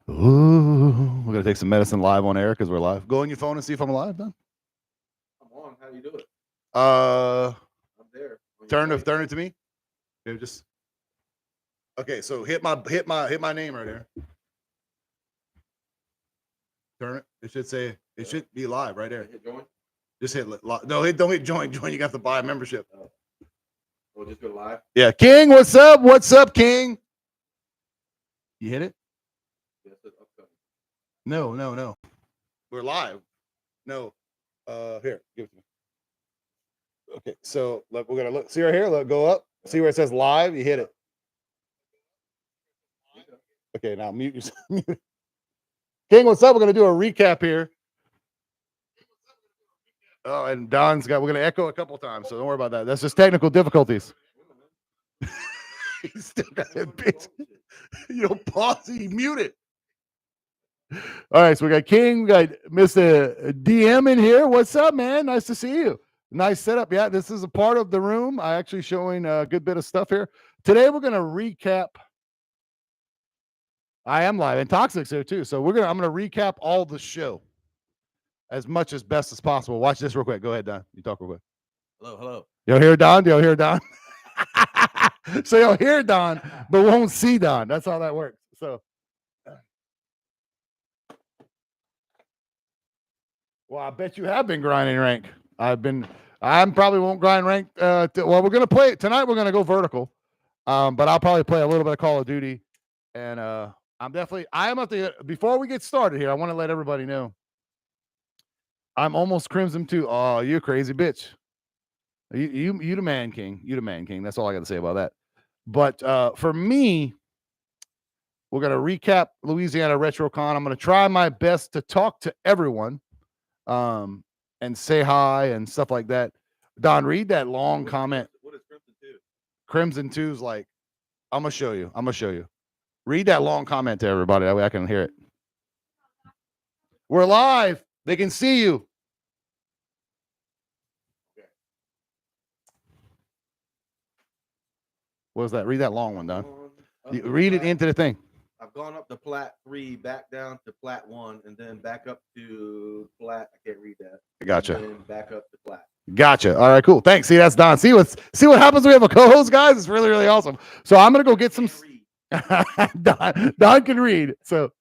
Ooh, we're gonna take some medicine live on air because we're live. Go on your phone and see if I'm alive, then. I'm on. How do you do it? I'm there. Turn it to me. Yeah, just okay. So hit my name right there. Turn it. It should say it should be live right there. Hit join. Just hit no. Don't hit join. Join. You have to buy a membership. We'll just go live. Yeah, King. What's up? What's up, King? You hit it? No. We're live. No. Here, give it to me. Okay, so look, we're gonna look. See right here. Look, go up. See where it says live. You hit it. Okay, now mute yourself. King, what's up? We're gonna do a recap here. Oh, and Don's got. We're gonna echo a couple times, so don't worry about that. That's just technical difficulties. He's still got that bitch. You don't pause. You mute it. All right, so we got King, we got Mr. DM in here. What's up, man? Nice to see you. Nice setup. Yeah, this is a part of the room. I actually showing a good bit of stuff here. Today we're gonna recap. I am live, and Toxic's here too. So I'm gonna recap all the show as much as best as possible. Watch this real quick. Go ahead, Don. You talk real quick. Hello. You'll hear Don. You'll hear Don. So you'll hear Don, but won't see Don. That's how that works. So. Well, I bet you have been grinding rank. I probably won't grind rank. Well, we're gonna play tonight. We're gonna go vertical, but I'll probably play a little bit of Call of Duty, and I am at the. Before we get started here, I want to let everybody know I'm almost Crimson 2. Oh, you crazy bitch! You the man king. You the man king. That's all I got to say about that. But for me, we're gonna recap Louisiana RetroCon. I'm gonna try my best to talk to everyone. And say hi and stuff like that. Don, read that long comment. What is Crimson 2? Crimson 2 is like, I'm gonna show you. Read that long comment to everybody. That way I can hear it. We're live. They can see you. Okay. What was that? Read that long one, Don. Read it into the thing. I've gone up to Plat 3, back down to Plat 1, and then back up to Plat. I can't read that. Gotcha. And then back up to Plat. Gotcha. All right, cool. Thanks. See, that's Don. See what happens when we have a co-host, guys? It's really, really awesome. So I'm gonna go get some. Don can read. So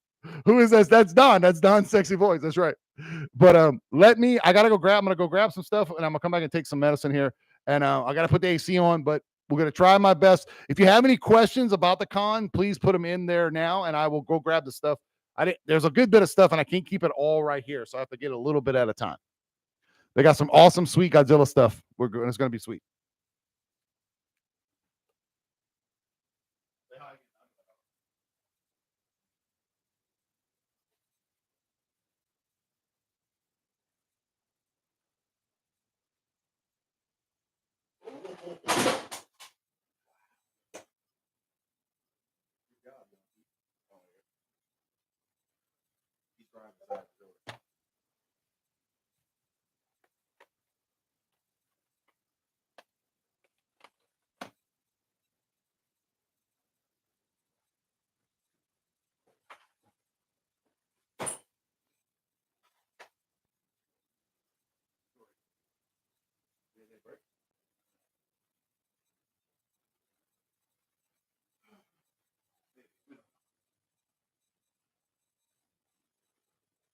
who is this? That's Don. That's Don's sexy voice. That's right. But I'm gonna go grab some stuff, and I'm gonna come back and take some medicine here. And I gotta put the AC on, but we're going to try my best. If you have any questions about the con, please put them in there now, and I will go grab the stuff. There's a good bit of stuff, and I can't keep it all right here, so I have to get a little bit at a time. They got some awesome, sweet Godzilla stuff. It's going to be sweet.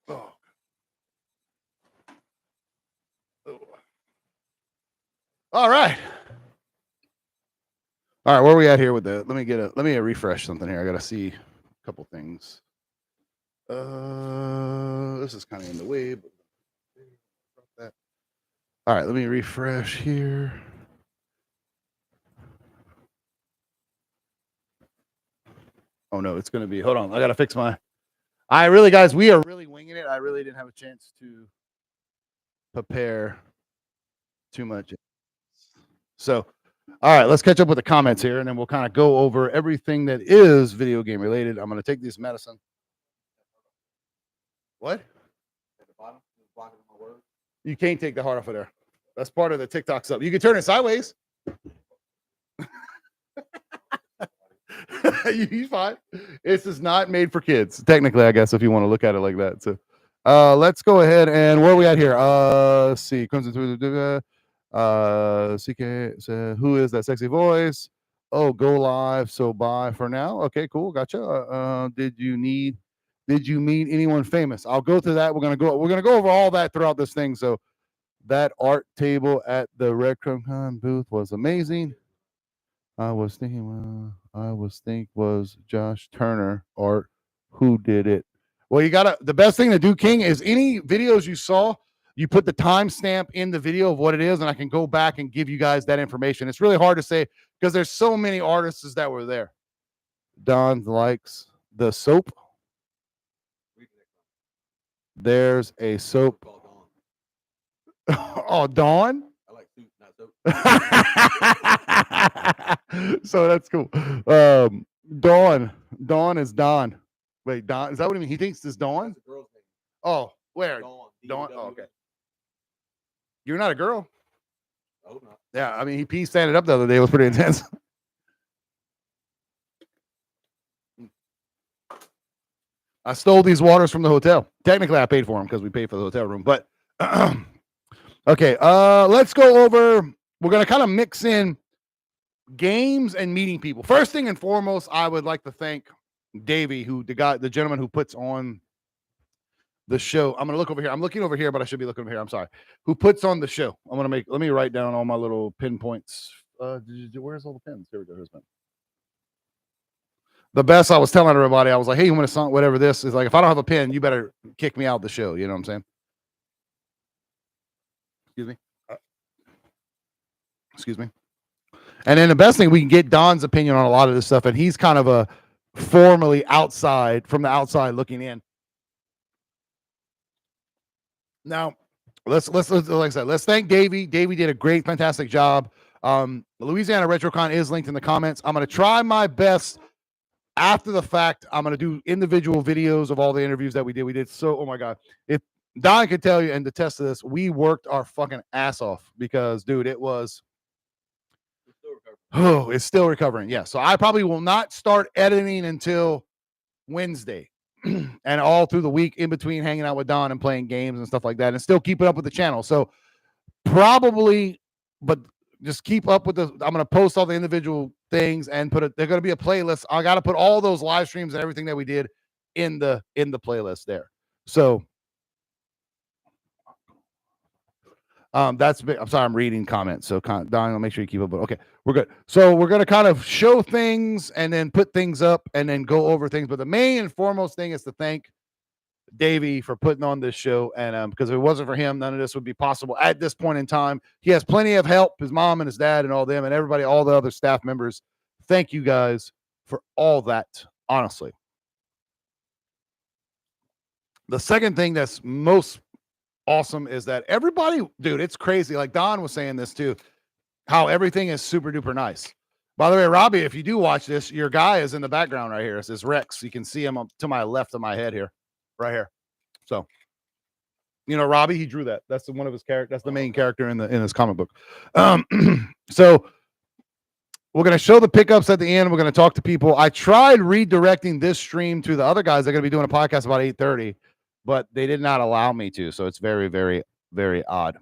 Oh. All right. All right, where are we at here with the? Let me refresh something here. I got to see a couple things. This is kind of in the way, but that. All right, let me refresh here. Oh no, it's going to be. Hold on, I got to fix my. Guys, we are really winging it. I really didn't have a chance to prepare too much. So, all right, let's catch up with the comments here, and then we'll kind of go over everything that is video game related. I'm going to take this medicine. What? At the bottom, blocking my word. You can't take the heart off of there. That's part of the TikTok stuff. You can turn it sideways. He's fine. This is not made for kids, technically, I guess, if you want to look at it like that. So let's go ahead and where are we at here? Let's see. CK said, who is that sexy voice? Oh, go live. So bye for now. Okay, cool. Gotcha. Did you meet anyone famous? I'll go through that. We're gonna go over all that throughout this thing. So that art table at the Red Con booth was amazing. I was thinking was Josh Turner art. Who did it? Well, the best thing to do, King, is any videos you saw, you put the timestamp in the video of what it is, and I can go back and give you guys that information. It's really hard to say because there's so many artists that were there. Don likes the soap. There's a soap. Oh, Dawn? I like soup, not soap. So that's cool. Dawn is Don. Wait, Don, is that what he means? He thinks it's Dawn? That's a girl's name. Oh, where? Dawn. Dawn. Oh, okay. You're not a girl? I hope not. Yeah, I mean, he pee standing up the other day. It was pretty intense. I stole these waters from the hotel. Technically, I paid for them because we paid for the hotel room. But okay, let's go over. We're gonna kind of mix in games and meeting people. First thing and foremost, I would like to thank Davey, the gentleman who puts on the show. I'm gonna look over here. I'm looking over here, but I should be looking over here. I'm sorry. Who puts on the show? Let me write down all my little pinpoints. Where's all the pins? Here we go. Here's one. The best, I was telling everybody, I was like, hey, you want a song, whatever this is, like, if I don't have a pin, you better kick me out of the show. You know what I'm saying? Excuse me. And then the best thing, we can get Don's opinion on a lot of this stuff, and he's kind of a formally from the outside looking in. Now, let's like I said, let's thank Davey. Davey did a great, fantastic job. Louisiana RetroCon is linked in the comments. I'm going to try my best. After the fact, I'm going to do individual videos of all the interviews that we did. Oh my God. If Don can tell you and attest to this, we worked our fucking ass off because, dude, it's still recovering. Yeah. So I probably will not start editing until Wednesday and all through the week in between hanging out with Don and playing games and stuff like that and still keeping up with the channel. So probably, but just keep up with I'm going to post all the individual things and they're going to be a playlist. I got to put all those live streams and everything that we did in the playlist there. So that's big. I'm sorry, I'm reading comments. So Don, I'll make sure you keep up. But okay, we're good. So we're going to kind of show things and then put things up and then go over things. But the main and foremost thing is to thank Davey for putting on this show, and because if it wasn't for him, none of this would be possible at this point in time. He has plenty of help, his mom and his dad and all them and everybody, all the other staff members. Thank you guys for all that, honestly. The second thing that's most awesome is that everybody, dude, it's crazy. Like Don was saying this too, how everything is super duper nice. By the way, Robbie, if you do watch this, your guy is in the background right here. It's this Rex. You can see him up to my left of my head here. Right here. So, Robbie, he drew that. That's one of his characters. That's the main character in his comic book. So we're going to show the pickups at the end. We're going to talk to people. I tried redirecting this stream to the other guys. They're going to be doing a podcast about 8:30, but they did not allow me to. So it's very, very, very odd.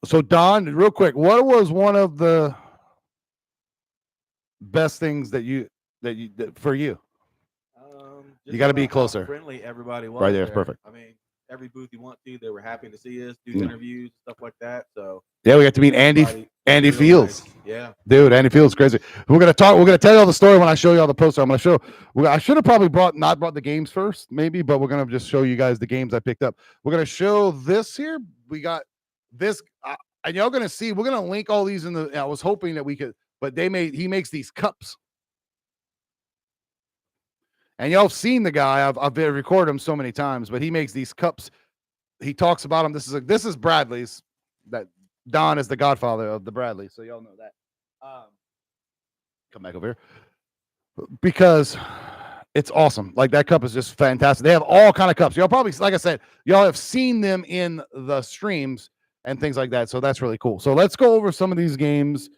So Don, real quick, what was one of the best things that for you? You got to be closer. Friendly, everybody was right there. It's perfect. I mean, every booth you want to, they were happy to see us, do interviews, stuff like that. So yeah, we got to meet Andy Fields. Nice. Yeah, dude, Andy Fields, crazy. We're gonna tell you all the story when I show you all the poster. I should have probably not brought the games first, maybe, but we're gonna just show you guys the games I picked up. We're gonna show this here. We got this, and y'all gonna see. We're gonna link all these in the. I was hoping that we could, but he makes these cups. And y'all have seen the guy. I've recorded him so many times, but he makes these cups. He talks about them. This is Bradley's. That Don is the godfather of the Bradley, so y'all know that. Come back over here because it's awesome. Like that cup is just fantastic. They have all kind of cups. Y'all probably, like I said, y'all have seen them in the streams and things like that. So that's really cool. So let's go over some of these games.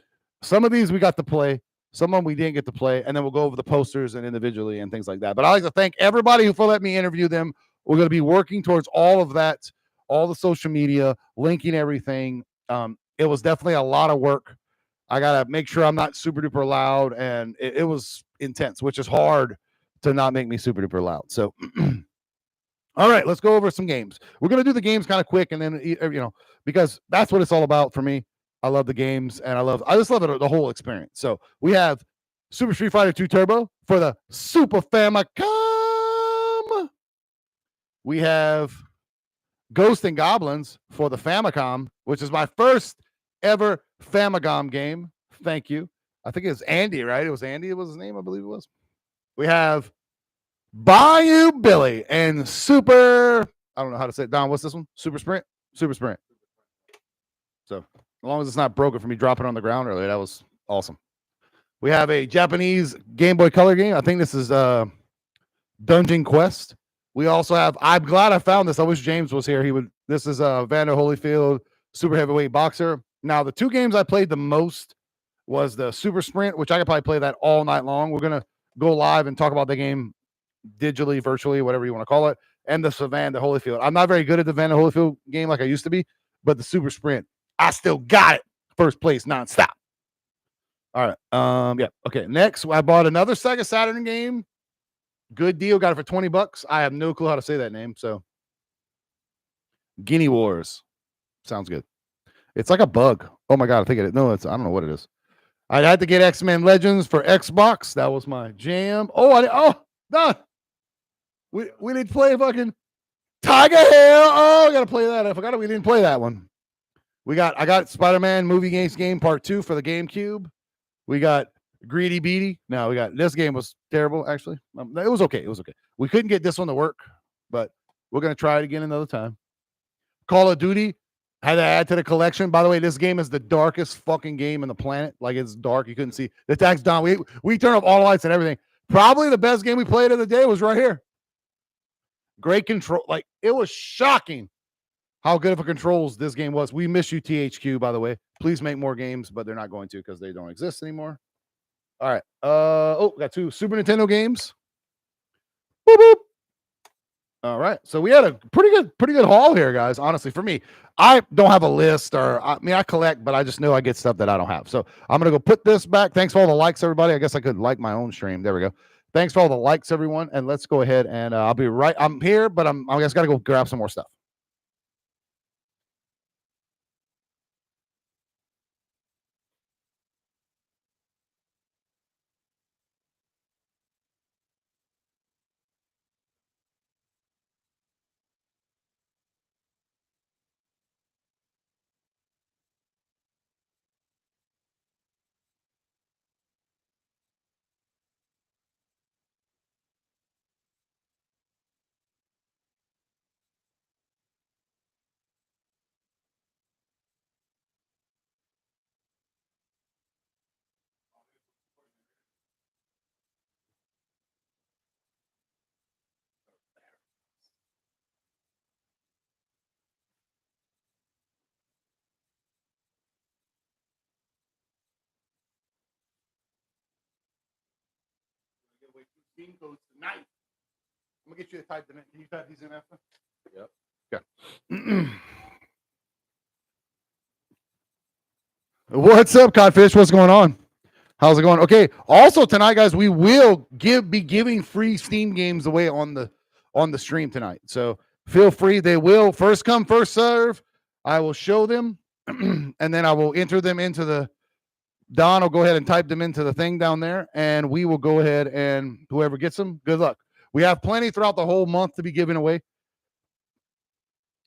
Some of these we got to play. Some of them we didn't get to play, and then we'll go over the posters and individually and things like that. But I like to thank everybody who let me interview them. We're going to be working towards all of that, all the social media, linking everything. It was definitely a lot of work. I got to make sure I'm not super duper loud, and it was intense, which is hard to not make me super duper loud. So, all right, let's go over some games. We're going to do the games kind of quick, and then, because that's what it's all about for me. I love the games, and I just love it, the whole experience. So we have Super Street Fighter 2 Turbo for the Super Famicom. We have Ghost and Goblins for the Famicom, which is my first ever Famicom game. Thank you. I think it was Andy, right? It was Andy. It was his name, I believe it was. We have Bayou Billy and Super. I don't know how to say it. Don, what's this one? Super Sprint? Super Sprint. So as long as it's not broken for me dropping on the ground earlier, that was awesome. We have a Japanese Game Boy Color game. I think this is Dungeon Quest. We also have, I'm glad I found this. I wish James was here. This is Vander Holyfield, super heavyweight boxer. Now, the two games I played the most was the Super Sprint, which I could probably play that all night long. We're going to go live and talk about the game digitally, virtually, whatever you want to call it, and the Vander Holyfield. I'm not very good at the Vander Holyfield game like I used to be, but the Super Sprint, I still got it. First place, nonstop. All right. Yeah. Okay. Next, I bought another Sega Saturn game. Good deal. Got it for $20. I have no clue how to say that name. So, Guinea Wars sounds good. It's like a bug. Oh my god! I think it. No, I don't know what it is. I had to get X-Men Legends for Xbox. That was my jam. No. We didn't play fucking Tiger Hill. Oh, I gotta play that. I forgot we didn't play that one. I got Spider-Man Movie Games Game Part 2 for the GameCube. We got Greedy Beady. No, we got this game was terrible, actually. It was okay. It was okay. We couldn't get this one to work, but we're gonna try it again another time. Call of Duty had to add to the collection. By the way, this game is the darkest fucking game on the planet. Like, it's dark. You couldn't see. The tax down. We turned off all the lights and everything. Probably the best game we played of the day was right here. Great control. Like, it was shocking how good of a controls this game was. We miss you, THQ, by the way. Please make more games, but they're not going to because they don't exist anymore. All right. Got two Super Nintendo games. Boop, boop. All right. So we had a pretty good haul here, guys. Honestly, for me, I don't have a list, I collect, but I just know I get stuff that I don't have. So I'm gonna go put this back. Thanks for all the likes, everybody. I guess I could like my own stream. There we go. Thanks for all the likes, everyone. And let's go ahead and I'll be right. I'm here, but I just gotta go grab some more stuff. Steam codes tonight. I'm gonna get you to type them in. Can you type these in after? Yep. Okay. What's up, Codfish? What's going on? How's it going? Okay. Also tonight, guys, we will be giving free Steam games away on the stream tonight. So feel free. They will first come, first serve. I will show them, and then I will enter them into the. Don will go ahead and type them into the thing down there, and we will go ahead and whoever gets them, good luck. We have plenty throughout the whole month to be giving away.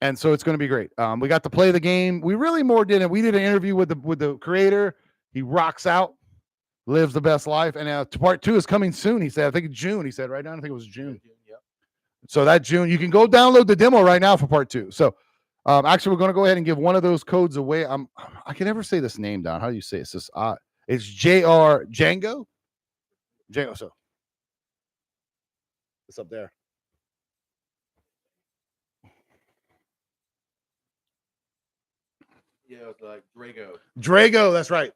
And so it's going to be great. We got to play the game. We really more didn't. We did an interview with the creator. He rocks out, lives the best life. And part 2 is coming soon. He said, I think June. He said right now. I think it was June. Yep. So that June, you can go download the demo right now for part 2. So actually, we're going to go ahead and give one of those codes away. I can never say this name down. How do you say it? It's JR Django. Django. So it's up there. Yeah, it's like Drago. Drago, that's right.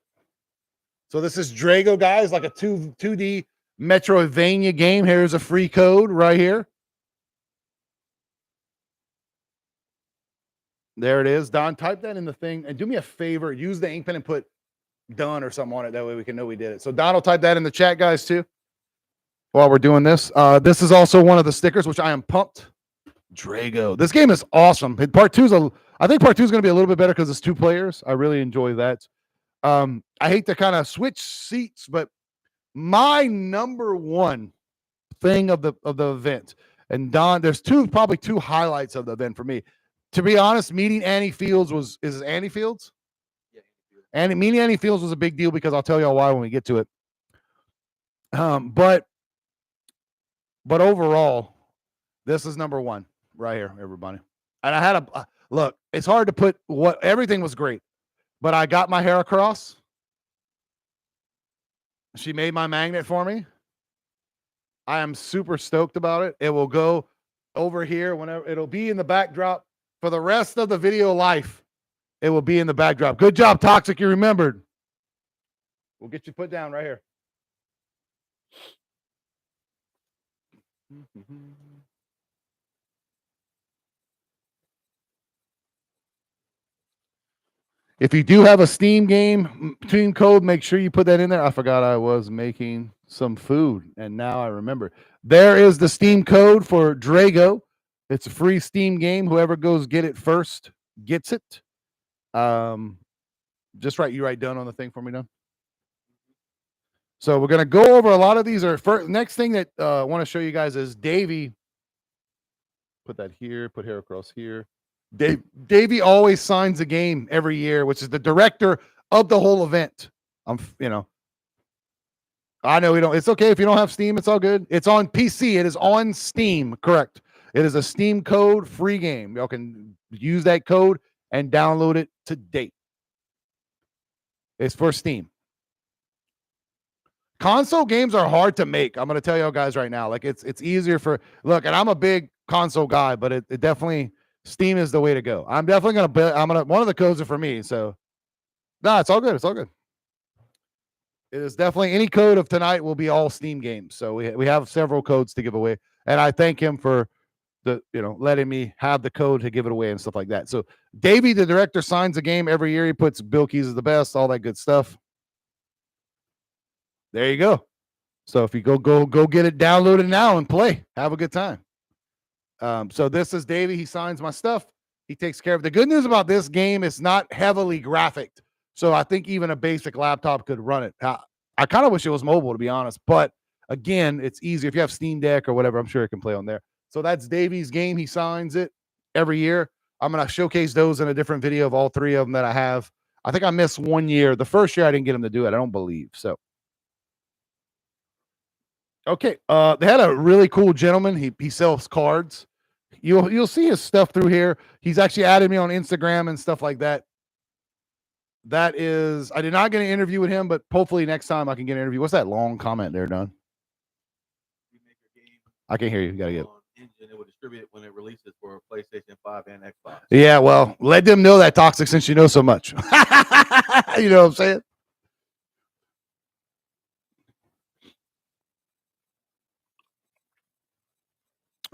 So this is Troeger, guys, like a 2D Metroidvania game. Here's a free code right here. There it is. Don, type that in the thing and do me a favor. Use the ink pen and put done or something on it. That way we can know we did it. So Don will type that in the chat, guys, too, while we're doing this. This is also one of the stickers, which I am pumped. Troeger. This game is awesome. Part two is I think part two is going to be a little bit better because it's 2 players. I really enjoy that. I hate to kind of switch seats, but my number one thing of the event, and Don, there's probably two highlights of the event for me. To be honest, meeting Annie Fields is it Annie Fields? Yeah, And meeting Annie Fields was a big deal because I'll tell y'all why when we get to it. But overall, this is number one right here, everybody. And I had look, it's hard to put everything was great, but I got my hair across. She made my magnet for me. I am super stoked about it. It will go over here whenever it'll be in the backdrop for the rest of the video life. It will be in the backdrop. Good job, Toxic. You remembered. We'll get you put down right here. If you do have a Steam game, Steam code, make sure you put that in there. I forgot I was making some food, and now I remember. There is the Steam code for Troeger. It's a free Steam game. Whoever goes get it first gets it. Just write done on the thing for me, Don. So we're going to go over a lot of these. Next thing that I want to show you guys is Davey. Put that here, put hair across here. Davey always signs a game every year, which is the director of the whole event. I know we don't. It's okay if you don't have Steam. It's all good. It's on PC. It is on Steam. Correct. It is a Steam code free game. Y'all can use that code and download it today. It's for Steam. Console games are hard to make. I'm going to tell y'all guys right now. Like it's easier look, and I'm a big console guy, but it definitely Steam is the way to go. I'm definitely one of the codes are for me. So no, it's all good. It's all good. It is definitely any code of tonight will be all Steam games. So we have several codes to give away. And I thank him for letting me have the code to give it away and stuff like that. So Davey, the director, signs a game every year. He puts BillKeyz is the best, all that good stuff. There you go. So if you go get it downloaded now and play, have a good time. So this is Davey. He signs my stuff. He takes care of the good news about this game. It's not heavily graphic. So I think even a basic laptop could run it. I kind of wish it was mobile, to be honest. But again, it's easy. If you have Steam Deck or whatever, I'm sure it can play on there. So that's Davey's game. He signs it every year. I'm going to showcase those in a different video of all 3 of them that I have. I think I missed 1 year. The first year I didn't get him to do it. I don't believe. So, okay. They had a really cool gentleman. He sells cards. You'll see his stuff through here. He's actually added me on Instagram and stuff like that. That is, I did not get an interview with him, but hopefully next time I can get an interview. What's that long comment there, Don? I can't hear you. You gotta get it. Engine, it will distribute it when it releases for PlayStation 5 and Xbox. Yeah, well, let them know that, Toxic, since you know so much. You know what I'm saying?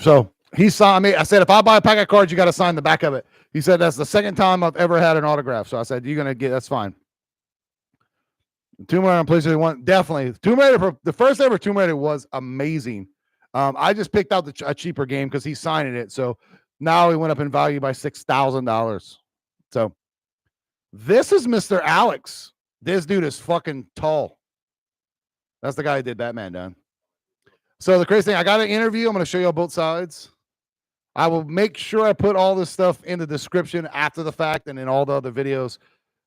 So he signed me. I said, if I buy a pack of cards, you got to sign the back of it. He said, that's the second time I've ever had an autograph. So I said, you're going to get, that's fine. Tomb Raider on PlayStation 1, definitely. Tomb Raider, the first ever Tomb Raider was amazing. I just picked out a cheaper game because he's signing it. So now he went up in value by $6,000. So this is Mr. Alex. This dude is fucking tall. That's the guy who did Batman, Don. So the crazy thing, I got an interview. I'm going to show you all both sides. I will make sure I put all this stuff in the description after the fact and in all the other videos.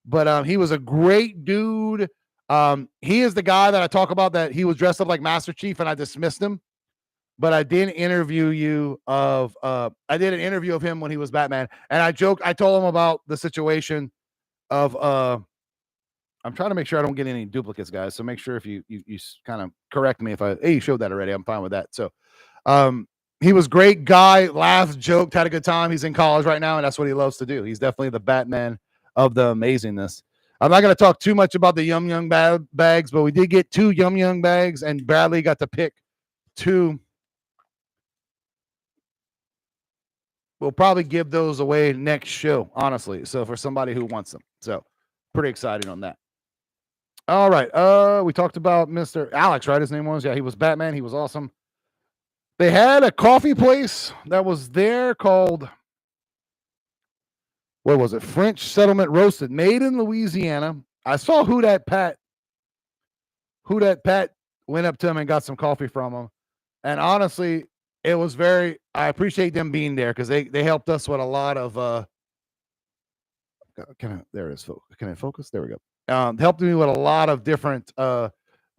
But he was a great dude. He is the guy that I talk about that he was dressed up like Master Chief and I dismissed him. But I did an interview of him when he was Batman. And I told him about the situation of I'm trying to make sure I don't get any duplicates, guys. So make sure if you kind of correct me if you showed that already. I'm fine with that. So he was great guy, laughed, joked, had a good time. He's in college right now, and that's what he loves to do. He's definitely the Batman of the amazingness. I'm not going to talk too much about the Yum Yum bags, but we did get 2 Yum Yum bags, and Bradley got to pick 2. We'll probably give those away next show, honestly. So for somebody who wants them. So pretty excited on that. All right. We talked about Mr. Alex, right? His name was? Yeah, he was Batman. He was awesome. They had a coffee place that was there called, what was it? French Settlement Roasted, made in Louisiana. I saw Who That Pat went up to him and got some coffee from him. And honestly, it was I appreciate them being there because they helped us with a lot of there it is. Can I focus? There we go. Helped me with a lot of different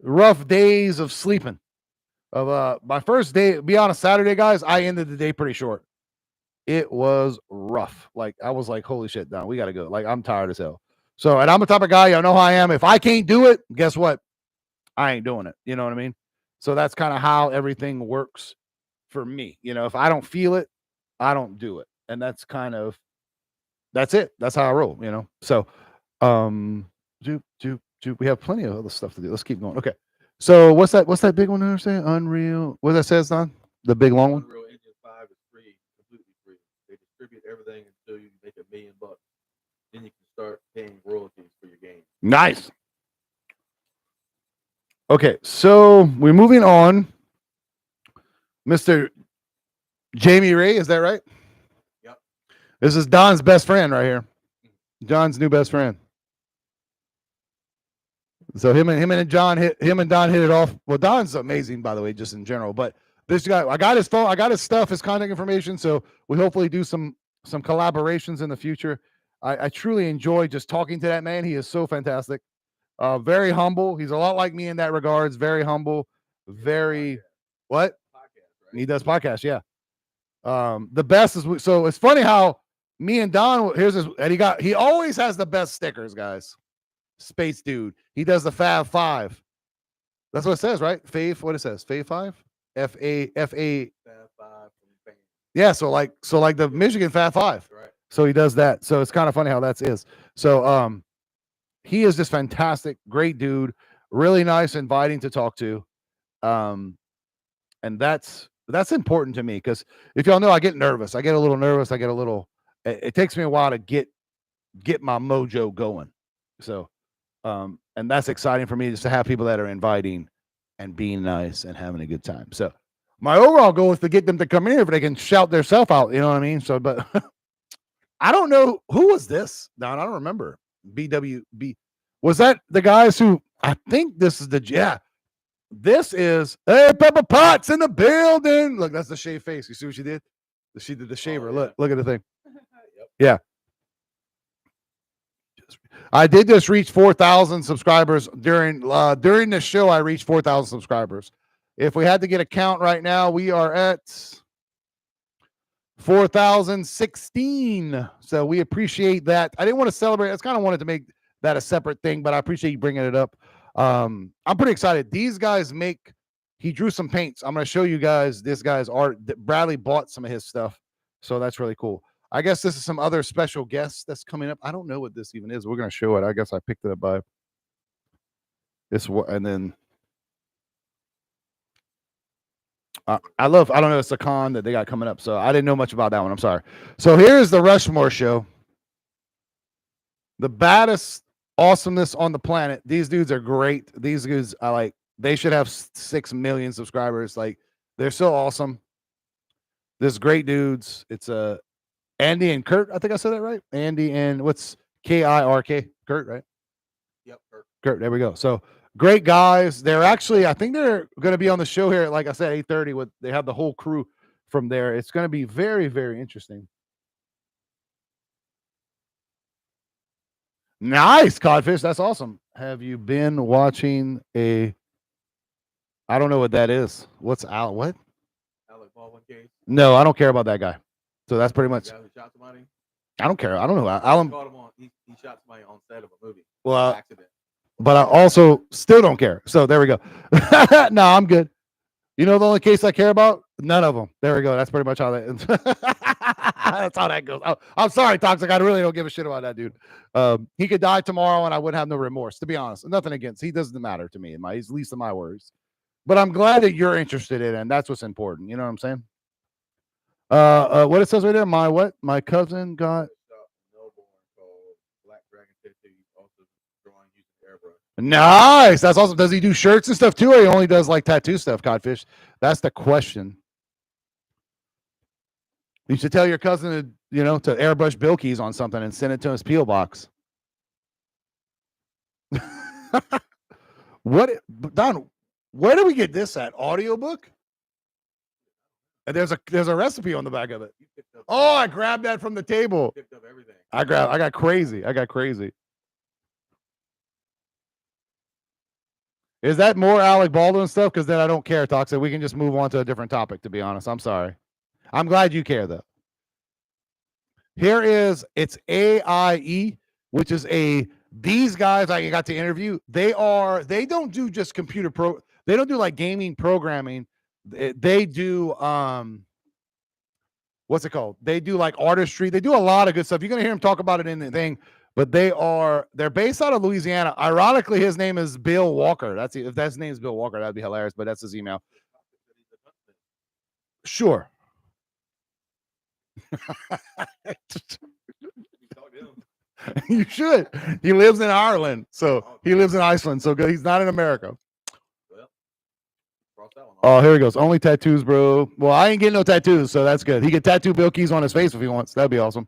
rough days of sleeping. Of my first day, be honest, Saturday, guys, I ended the day pretty short. It was rough. Like I was like, holy shit, Don, we gotta go. Like I'm tired as hell. So, and I'm the type of guy, you know how I am. If I can't do it, guess what? I ain't doing it. You know what I mean? So that's kind of how everything works for me. You know, if I don't feel it, I don't do it. And that's it. That's how I roll, you know? So, we have plenty of other stuff to do. Let's keep going. Okay. So what's that big one? Saying Unreal. What that says, Don? The big long one? Unreal Engine 5 is free, completely free. They distribute everything until you make $1 million. Then you can start paying royalties for your game. Nice. Okay, so we're moving on. Mr. Jamie Ray, is that right? Yep. This is Don's best friend right here. John's new best friend. So him and Don hit it off. Well, Don's amazing, by the way, just in general. But this guy, I got his phone, I got his stuff, his contact information. So we hopefully do some collaborations in the future. I truly enjoy just talking to that man. He is so fantastic. Very humble. He's a lot like me in that regards. Very humble. Very what? Podcast, right? He does podcasts, yeah. The best is so it's funny how me and Don he always has the best stickers, guys. Space dude. He does the Fab 5. That's what it says, right? Fave, what it says? Fave 5? F-A. Fab 5 from yeah, so like the Michigan Fab 5. Right. So he does that. So it's kind of funny how that is. So he is just fantastic, great dude, really nice, inviting to talk to. And that's important to me because if y'all know, I get nervous. I get a little nervous. It takes me a while to get my mojo going. So and that's exciting for me just to have people that are inviting and being nice and having a good time. So my overall goal is to get them to come in here if they can shout their self out. You know what I mean? So, but I don't know who was this, Don. I don't remember. BWB. Was that the guys who I think this is this is Pepper Potts in the building. Look, that's the shave face. You see what she did? She did the shaver. Oh, yeah. Look at the thing. Yep. Yeah. I did just reach 4,000 subscribers during the show. I reached 4,000 subscribers. If we had to get a count right now, we are at 4,016. So we appreciate that. I didn't want to celebrate. I kind of wanted to make that a separate thing, but I appreciate you bringing it up. I'm pretty excited. These guys he drew some paints. I'm going to show you guys this guy's art. Bradley bought some of his stuff. So that's really cool. I guess this is some other special guests that's coming up. I don't know what this even is. We're going to show it. I guess I picked it up by this one. And then I don't know. It's a con that they got coming up. So I didn't know much about that one. I'm sorry. So here's the Rushmore show. The baddest awesomeness on the planet. These dudes are great. These dudes they should have 6 million subscribers. Like they're so awesome. There's great dudes. It's Andy and Kurt. I think I said that right. Andy and what's Kirk? Kurt, right? Yep. Kurt. There we go. So great guys. They're actually, I think they're going to be on the show here. Like I said, 8:30. They have the whole crew from there. It's going to be very, very interesting. Nice, Codfish. That's awesome. Have you been watching I don't know what that is. What's Al? What? Alec Baldwin case? No, I don't care about that guy. So that's pretty much. The guy who shot somebody? I don't care. I don't know. Alan caught him on. He shot somebody on set of a movie. Well, accident. But I also still don't care. So there we go. No, I'm good. You know the only case I care about? None of them. There we go. That's pretty much how that is. That's how that goes. I'm sorry, Toxic. I really don't give a shit about that dude. He could die tomorrow, and I would have no remorse. To be honest, nothing against. He doesn't matter to me. He's least of my worries. But I'm glad that you're interested in it, and that's what's important. You know what I'm saying? What it says right there. My cousin got. Nice. That's awesome. Does he do shirts and stuff too, or he only does like tattoo stuff, Codfish? That's the question. You should tell your cousin to, to airbrush BillKeyz on something and send it to his P.O. box. Don, where do we get this at? Audiobook? And there's a recipe on the back of it. Oh, I grabbed that from the table. I got crazy. Is that more Alec Baldwin stuff? Because then I don't care, Toxic. We can just move on to a different topic, to be honest. I'm sorry. I'm glad you care, though. It's AIE, which is these guys I got to interview. They don't do just they don't do like gaming programming. They do, what's it called? They do like artistry. They do a lot of good stuff. You're going to hear them talk about it in the thing. But they're based out of Louisiana. Ironically, his name is Bill Walker. If his name is Bill Walker, that'd be hilarious. But that's his email. Sure. You should. He lives in Ireland, so he lives in Iceland. So he's not in America. Oh, here he goes. Only tattoos, bro. Well, I ain't getting no tattoos, so that's good. He could tattoo BillKeyz on his face if he wants. That'd be awesome.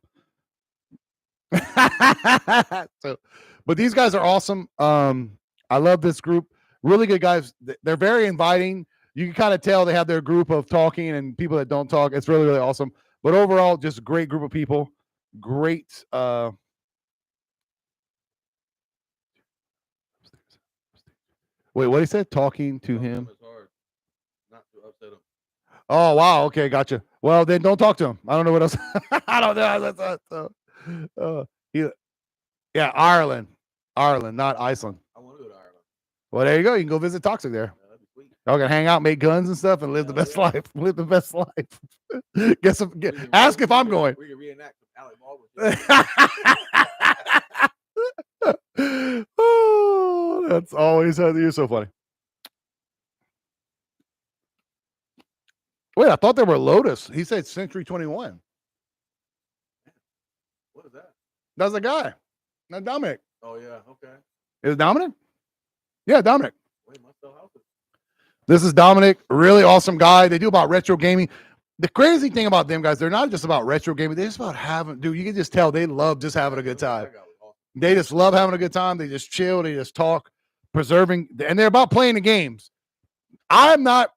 But these guys are awesome. I love this group. Really good guys. They're very inviting. You can kind of tell they have their group of talking and people that don't talk. It's really, really awesome. But overall, just a great group of people. Great. Wait, what he said? Talking to him. Not to upset him. Oh, wow. Okay, gotcha. Well, then don't talk to him. I don't know what else. I don't know. Yeah, Ireland, not Iceland. I want to go to Ireland. Well, there you go. You can go visit Toxic there. Y'all can hang out, make guns and stuff, and live the best life. Live the best life. Ask if I'm going. We can reenact Alec Baldwin. Oh, that's always you're so funny. Wait, I thought they were Lotus. He said Century 21. What is that? That's the guy. Not Dominic. Oh, yeah. Okay. Is it Dominic? Yeah, Dominic. Wait, this is Dominic. Really awesome guy. They do about retro gaming. The crazy thing about them guys, they're not just about retro gaming. They're just about you can just tell they love just having a good time. They just love having a good time. They just chill. They just talk, preserving. And they're about playing the games. I'm not.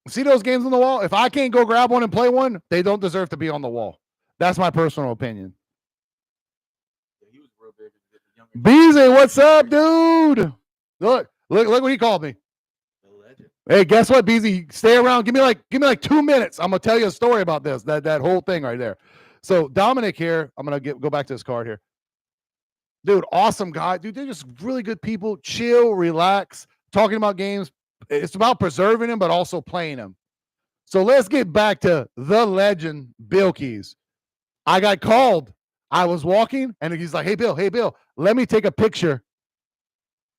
See those games on the wall? If I can't go grab one and play one, they don't deserve to be on the wall. That's my personal opinion. Beezy, what's up, dude? Look what he called me. Hey, guess what, Beezy? Stay around. Give me like 2 minutes. I'm gonna tell you a story about this. That whole thing right there. So Dominic here, I'm gonna go back to his card here. Dude, awesome guy. Dude, they're just really good people. Chill, relax, talking about games. It's about preserving them, but also playing them. So let's get back to the legend, BillKeyz. I got called. I was walking, and he's like, hey, Bill, let me take a picture.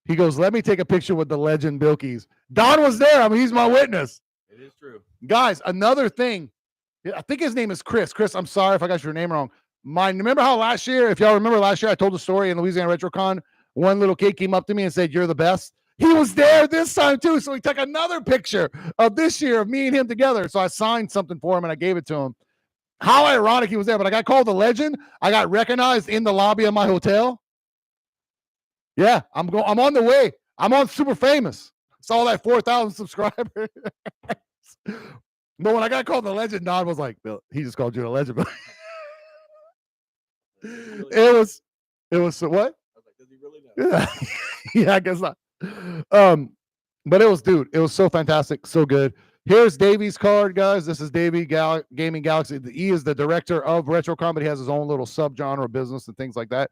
He goes, let me take a picture with the legend, BillKeyz. Don was there. I mean, he's my witness. It is true. Guys, another thing. I think his name is Chris. Chris, I'm sorry if I got your name wrong. Remember how last year, if y'all remember last year, I told the story in Louisiana RetroCon, one little kid came up to me and said, you're the best. He was there this time too. So he took another picture of this year of me and him together. So I signed something for him and I gave it to him. How ironic he was there, but I got called the legend. I got recognized in the lobby of my hotel. Yeah, I'm on the way. I'm on Super Famous. Saw that 4,000 subscribers. But when I got called the legend, Don was like, Bill, he just called you the legend. It was what? I was like, does he really know? Yeah. Yeah, I guess not. But it was so fantastic, so good. Here's Davy's card, guys. This is Davy Gaming Galaxy. He is the director of RetroCon, but he has his own little subgenre business and things like that.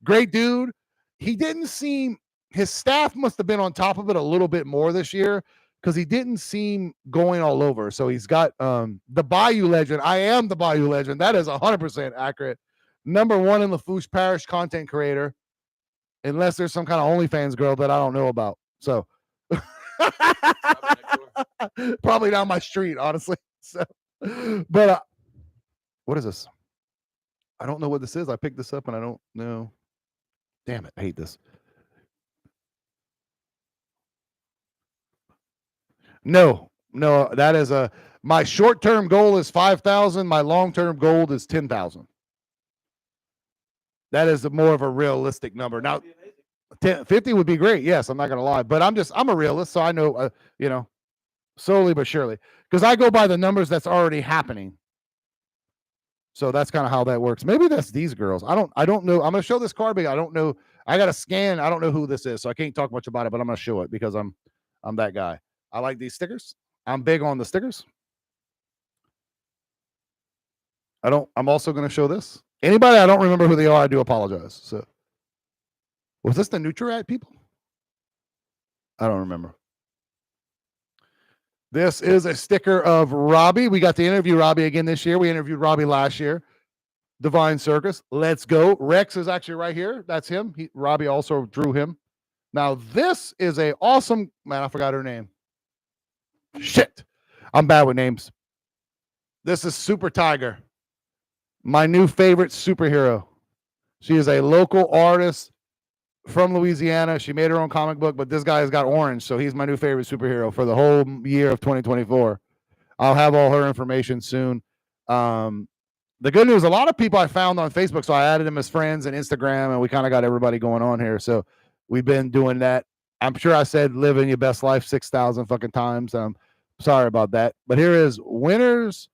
Great dude. He didn't seem, his staff must have been on top of it a little bit more this year, because he didn't seem going all over. So he's got the Bayou Legend. I am the Bayou Legend. That is 100% accurate. #1 in Lafourche Parish content creator, unless there's some kind of OnlyFans girl that I don't know about. So probably down my street, honestly. So, but what is this? I don't know what this is. I picked this up and I don't know. Damn it, I hate this. No, that is my short-term goal is 5,000. My long-term goal is 10,000. That is more of a realistic number. Now, 50 would be great. Yes, I'm not going to lie, but I'm a realist, so I know, slowly but surely, because I go by the numbers that's already happening. So that's kind of how that works. Maybe that's these girls. I don't know. I'm going to show this card, but I don't know. I got to scan. I don't know who this is, so I can't talk much about it, but I'm going to show it because I'm that guy. I like these stickers. I'm big on the stickers. I'm also going to show this. Anybody I don't remember who they are, I do apologize. So was this the Nutri-Rat people? I don't remember. This is a sticker of Robbie. We got to interview Robbie again this year. We interviewed Robbie last year. Divine Circus. Let's go. Rex is actually right here. That's him. Robbie also drew him. Now, this is a awesome, man, I forgot her name. Shit. I'm bad with names. This is Super Tiger, my new favorite superhero. She is a local artist from Louisiana. She made her own comic book, but this guy has got orange, so he's my new favorite superhero for the whole year of 2024. I'll have all her information soon. The good news, a lot of people I found on Facebook, so I added them as friends and Instagram, and we kind of got everybody going on here. So we've been doing that. I'm sure I said living your best life 6,000 fucking times. Sorry about that. But here is winners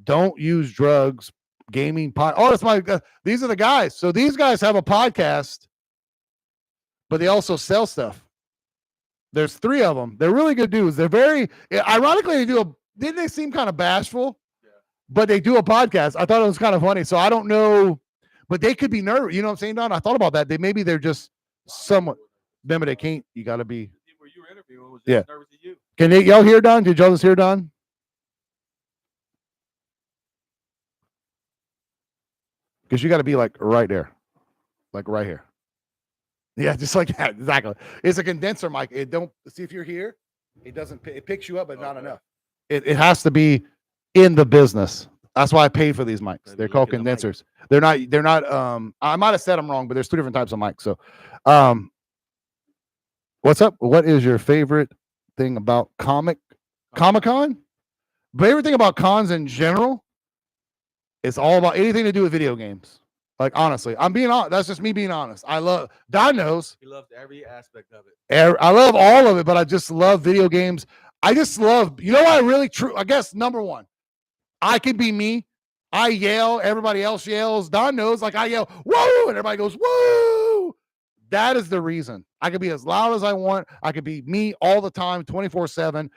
don't use drugs, gaming pod. Oh, that's these are the guys. So these guys have a podcast, but they also sell stuff. There's 3 of them. They're really good dudes. They're very, ironically, didn't they seem kind of bashful? Yeah. But they do a podcast. I thought it was kind of funny. So I don't know, but they could be nervous. You know what I'm saying, Don? I thought about that. Maybe they're just somewhat, remember they can't, you got to be. Where you were interviewing was yeah. Nervous at you. Can y'all hear Don? Did y'all just hear Don? Because you got to be like right there, like right here. Yeah, just like that. Exactly. It's a condenser mic. It don't see if you're here. It doesn't. It picks you up, but not enough. It has to be in the business. That's why I pay for these mics. They're called condensers. They're not. I might have said them wrong, but there's 2 different types of mics. So, what's up? What is your favorite thing about Comic-Con? Favorite thing about cons in general? It's all about anything to do with video games. Like, honestly, I'm being honest. That's just me being honest. Don knows. He loves every aspect of it. I love all of it, but I just love video games. I just love, I guess, #1, I can be me. I yell. Everybody else yells. Don knows, like, I yell, whoa, and everybody goes, whoa. That is the reason. I can be as loud as I want. I can be me all the time, 24/7.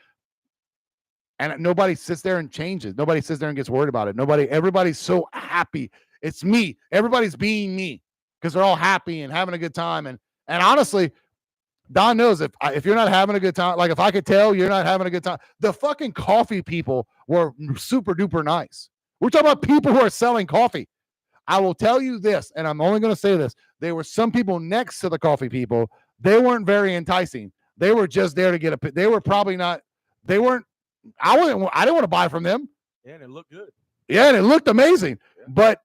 And nobody sits there and changes. Nobody sits there and gets worried about it. Everybody's so happy. It's me. Everybody's being me because they're all happy and having a good time. And honestly, Don knows if you're not having a good time, like if I could tell you're not having a good time, the fucking coffee people were super duper nice. We're talking about people who are selling coffee. I will tell you this, and I'm only going to say this. There were some people next to the coffee people. They weren't very enticing. They were just there to they were probably not, they weren't, I didn't want to buy from them. Yeah, and it looked good. Yeah, and it looked amazing. Yeah. But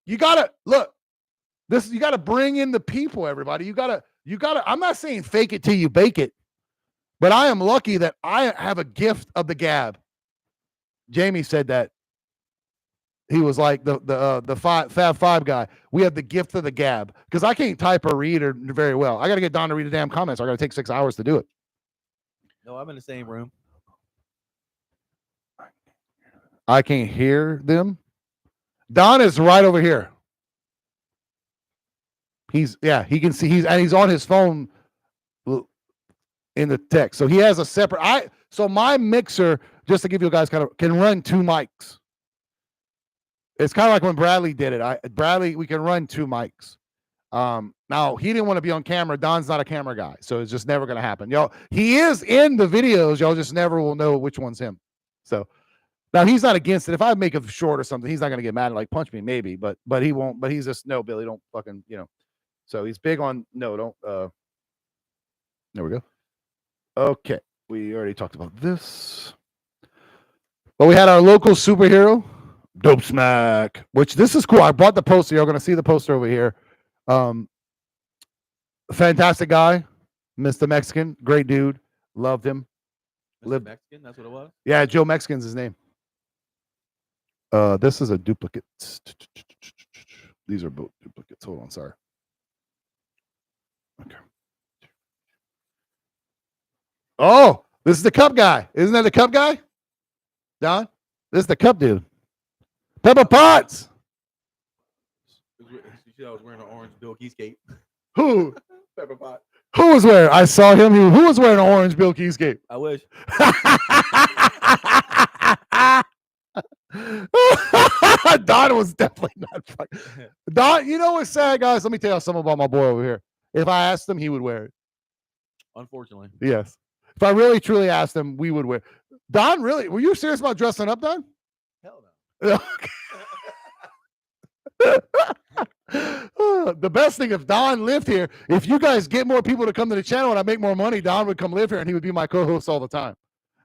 you gotta you gotta bring in the people, everybody. You gotta, I'm not saying fake it till you bake it, but I am lucky that I have a gift of the gab. Jamie said that. He was like the Fab Five guy. We have the gift of the gab because I can't type or read very well. I got to get Don to read the damn comments. I got to take 6 hours to do it. No, I'm in the same room. I can't hear them. Don is right over here. He can see he's on his phone in the text. So he has a separate so my mixer, just to give you guys can run 2 mics. It's kind of like when Bradley did it. Bradley, we can run 2 mics. Now, he didn't want to be on camera. Don's not a camera guy, so it's just never going to happen. Y'all, he is in the videos. Y'all just never will know which one's him. So now he's not against it. If I make a short or something, he's not going to get mad and like punch me, maybe, but he won't. But he's just no, Billy, don't fucking, So he's big on no, don't. There we go. Okay, we already talked about this. But we had our local superhero, Dope Smack, which this is cool. I bought the poster. You're going to see the poster over here. Fantastic guy, Mr. Mexican, great dude, loved him. Mr. Mexican, that's what it was. Yeah, Joe Mexican's his name. This is a duplicate. These are both duplicates. Hold on, sorry. Okay. Oh, this is the cup guy. Isn't that the cup guy? Don? This is the cup dude. Pepper Potts. You see, I was wearing an orange BillKeyz cape. Who? Pepper Pot. Who was wearing? I saw him. Who was wearing an orange BillKeyz cape? I wish. Don was definitely not fucking. Don, you know what's sad, guys? Let me tell you something about my boy over here. If I asked him, he would wear it. Unfortunately. Yes. If I really truly asked him, we would wear. Don, really? Were you serious about dressing up, Don? Hell no. The best thing, if Don lived here, if you guys get more people to come to the channel and I make more money, Don would come live here and he would be my co-host all the time.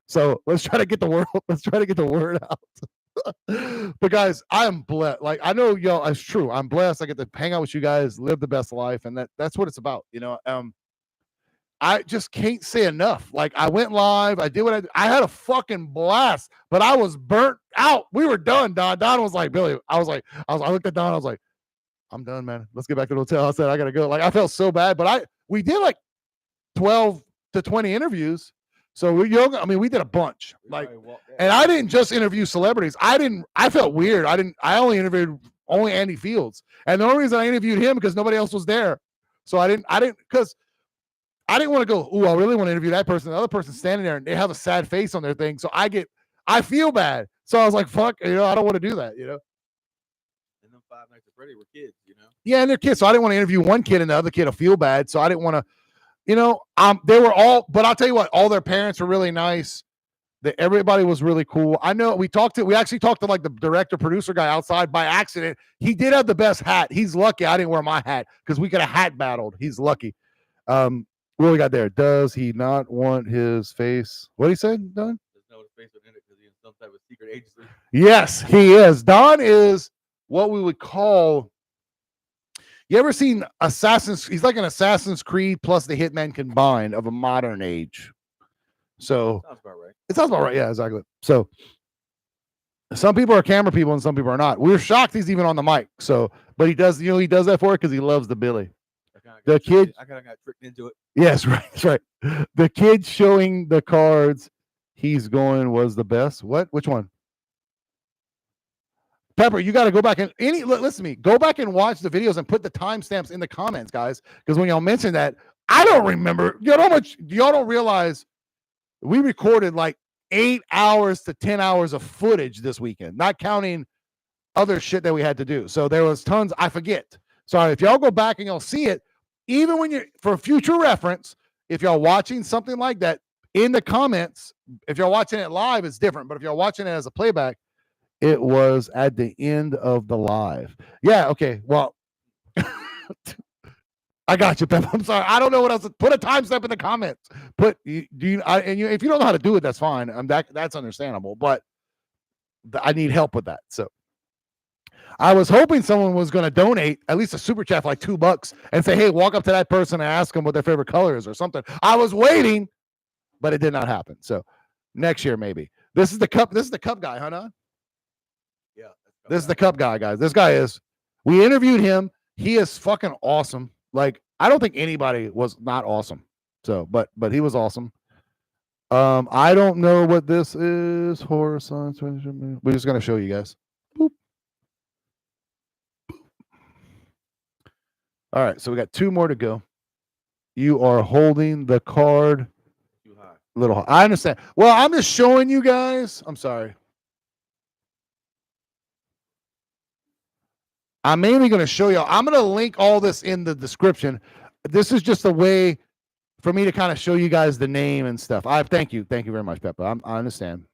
So let's try to get the word out. But guys, I am blessed. Like, I know y'all, it's true. I'm blessed. I get to hang out with you guys, live the best life, and that's what it's about. I just can't say enough. Like, I went live, I did what I had a fucking blast, but I was burnt out. We were done, Don. Don was like, Billy, I looked at Don, I was like, I'm done, man. Let's get back to the hotel. I said, I gotta go. Like, I felt so bad, but we did like 12 to 20 interviews. So we did a bunch. Like, and I didn't just interview celebrities. I felt weird. I only interviewed Andy Fields. And the only reason I interviewed him because nobody else was there. So I didn't because I didn't want to go, I really want to interview that person. The other person's standing there and they have a sad face on their thing. So I feel bad. So I was like, fuck, I don't want to do that, And them Five Nights at Freddy were kids, Yeah, and they're kids. So I didn't want to interview one kid and the other kid will feel bad. So I didn't want to, they were all, but I'll tell you what, all their parents were really nice. Everybody was really cool. I know we actually talked to like the director producer guy outside by accident. He did have the best hat. He's lucky I didn't wear my hat because we could have hat battled. He's lucky. What we got there? Does he not want his face? What he said, Don? There's no face within it because he's in some type of secret agency. Yes, he is. Don is what we would call. You ever seen Assassin's? He's like an Assassin's Creed plus the Hitman combined of a modern age. So sounds about right. It sounds about right. Yeah, exactly. So some people are camera people and some people are not. We're shocked he's even on the mic. So, but he does. He does that for it because he loves the Billy. I kind of got tricked into it. Yes, right. That's right. The kid showing the cards he's going was the best. What? Which one? Pepper, you got to go back and listen to me. Go back and watch the videos and put the timestamps in the comments, guys. Because when y'all mention that, I don't remember. Y'all don't realize we recorded like 8 hours to 10 hours of footage this weekend, not counting other shit that we had to do. So there was tons. I forget. Sorry, if y'all go back and y'all see it, even when you're for future reference, if y'all watching something like that in the comments, if you're watching it live, it's different. But if you're watching it as a playback, it was at the end of the live. Yeah. Okay. Well, I got you, Pep. I'm sorry. I don't know what else. Put a timestamp in the comments. If you don't know how to do it, that's fine. That's understandable. But I need help with that. So I was hoping someone was going to donate at least a super chat for like $2 and say, "Hey, walk up to that person and ask them what their favorite color is or something." I was waiting, but it did not happen. So next year maybe. This is the cup. This is the cup guy, huh? Don? Yeah. This is the cup guy, guys. This guy is. We interviewed him. He is fucking awesome. Like, I don't think anybody was not awesome. So, but he was awesome. I don't know what this is. Horror science. We're just gonna show you guys. Boop. All right, so we got 2 more to go. You are holding the card too high. A little high. I understand. Well, I'm just showing you guys. I'm sorry. I'm mainly going to show y'all. I'm going to link all this in the description. This is just a way for me to kind of show you guys the name and stuff. Thank you very much, Peppa. I understand.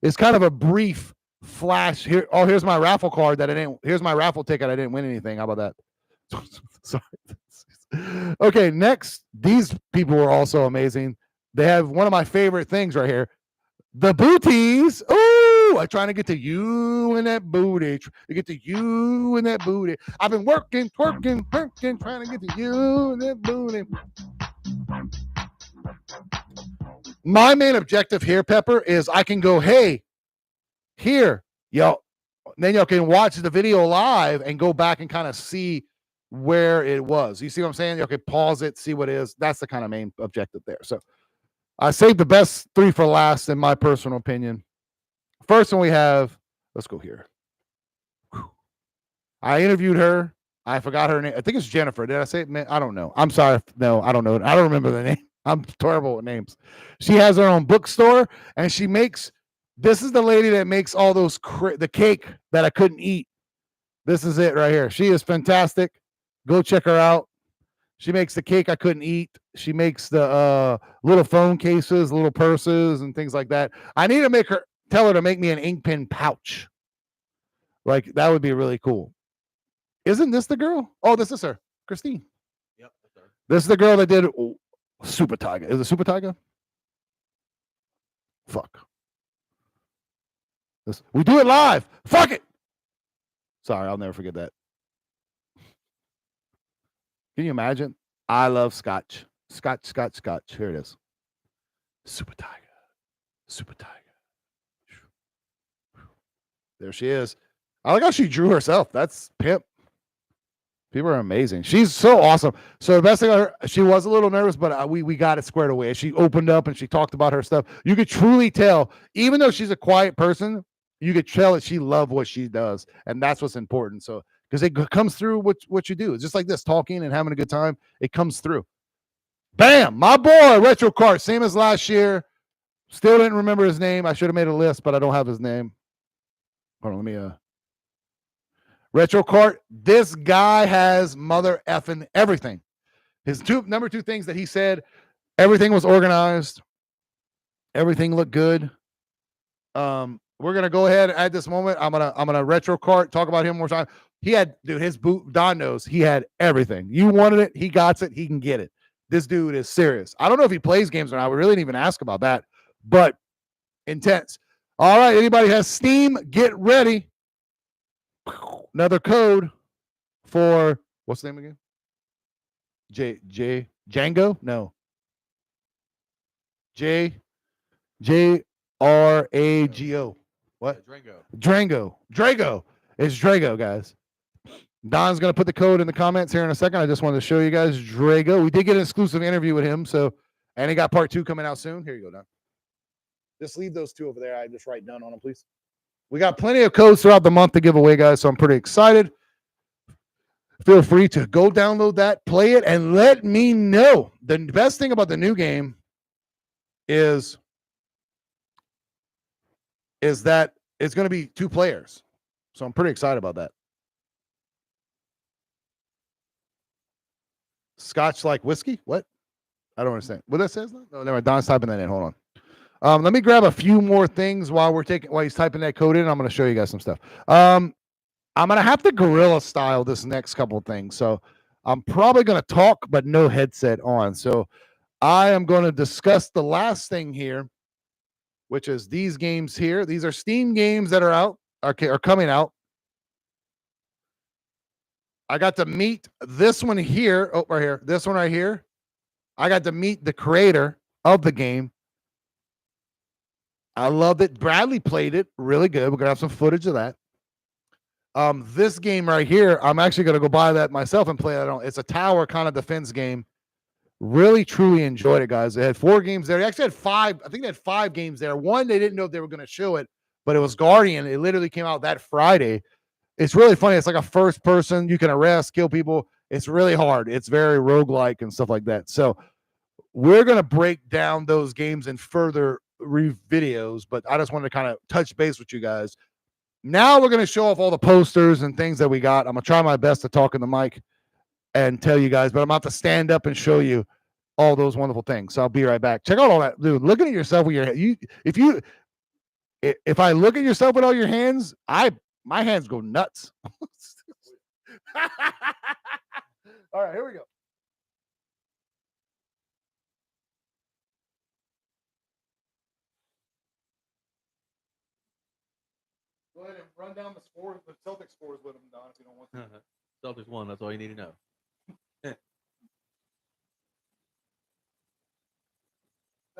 It's kind of a brief flash here. Oh, here's my raffle card that I didn't. Here's my raffle ticket. I didn't win anything. How about that? Sorry. Okay, next. These people were also amazing. They have one of my favorite things right here. The booties. Ooh, I'm trying to get to you in that booty. To get to you in that booty. I've been working, twerking, trying to get to you in that booty. My main objective here, Pepper, is I can go, hey, here, yo. Then y'all can watch the video live and go back and kind of see where it was. You see what I'm saying? You can pause it, see what it is. That's the kind of main objective there. So I saved the best 3 for last, in my personal opinion. First one we have, let's go here. I interviewed her. I forgot her name. I think it's Jennifer. Did I say it? I don't know. I'm sorry. No, I don't know. I don't remember the name. I'm terrible with names. She has her own bookstore, and she makes, this is the lady that makes all those, the cake that I couldn't eat. This is it right here. She is fantastic. Go check her out. She makes the cake I couldn't eat. She makes the little phone cases, little purses, and things like that. I need to tell her to make me an ink pen pouch. Like, that would be really cool. Isn't this the girl? Oh, this is her, Christine. Yep, that's her. This is the girl that did Super Tiger. Is it Super Tiger? Fuck. We do it live. Fuck it. Sorry, I'll never forget that. Can you imagine? I love scotch. Scotch. Here it is. Super Tiger. Super Tiger. There she is. I like how she drew herself. That's pimp. People are amazing. She's so awesome. So the best thing about her, she was a little nervous, but we got it squared away. She opened up and she talked about her stuff. You could truly tell, even though she's a quiet person, you could tell that she loved what she does, and that's what's important. So because it comes through what you do. It's just like this, talking and having a good time. It comes through. Bam, my boy, Retro Kart, same as last year. Still didn't remember his name. I should have made a list, but I don't have his name. Hold on, let me Retro Kart. This guy has mother effing everything. His number 2 things that he said, everything was organized. Everything looked good. We're gonna go ahead at this moment. I'm gonna Retro Kart, talk about him one more time. He had, dude, his boot, Don knows, he had everything. You wanted it, he got it, he can get it. This dude is serious. I don't know if he plays games or not. We really didn't even ask about that, but intense. All right, anybody has Steam, get ready. Another code for, what's the name again? Django? No. J-R-A-G-O. What? Drango. It's Drago, guys. Don's going to put the code in the comments here in a second. I just wanted to show you guys Drago. We did get an exclusive interview with him, and he got part 2 coming out soon. Here you go, Don. Just leave those 2 over there. I just write done on them, please. We got plenty of codes throughout the month to give away, guys, so I'm pretty excited. Feel free to go download that, play it, and let me know. The best thing about the new game is that it's going to be 2 players. So I'm pretty excited about that. Scotch like whiskey? What? I don't understand. What that says? No, never mind. Don's typing that in. Hold on. Let me grab a few more things while he's typing that code in. I'm going to show you guys some stuff. I'm going to have to guerrilla style this next couple of things. So I'm probably going to talk, but no headset on. So I am going to discuss the last thing here, which is these games here. These are Steam games that are coming out. I got to meet this one here. Oh, right here. This one right here. I got to meet the creator of the game. I loved it. Bradley played it really good. We're going to have some footage of that. This game right here, I'm actually going to go buy that myself and play that on. It's a tower kind of defense game. Really, truly enjoyed it, guys. They had 4 games there. They actually had 5. I think they had 5 games there. One, they didn't know if they were going to show it, but it was Guardian. It literally came out that Friday. It's really funny. It's like a first person. You can arrest, kill people. It's really hard. It's very roguelike and stuff like that. So we're going to break down those games in further videos, but I just wanted to kind of touch base with you guys. Now we're going to show off all the posters and things that we got. I'm going to try my best to talk in the mic and tell you guys, but I'm about to stand up and show you all those wonderful things. So I'll be right back. Check out all that, dude. Looking at yourself with your if I look at yourself with all your hands, my hands go nuts. All right, here we go. Go ahead and run down the scores, the Celtics scores with them, Don, if you don't want to. Celtics won. That's all you need to know. Tell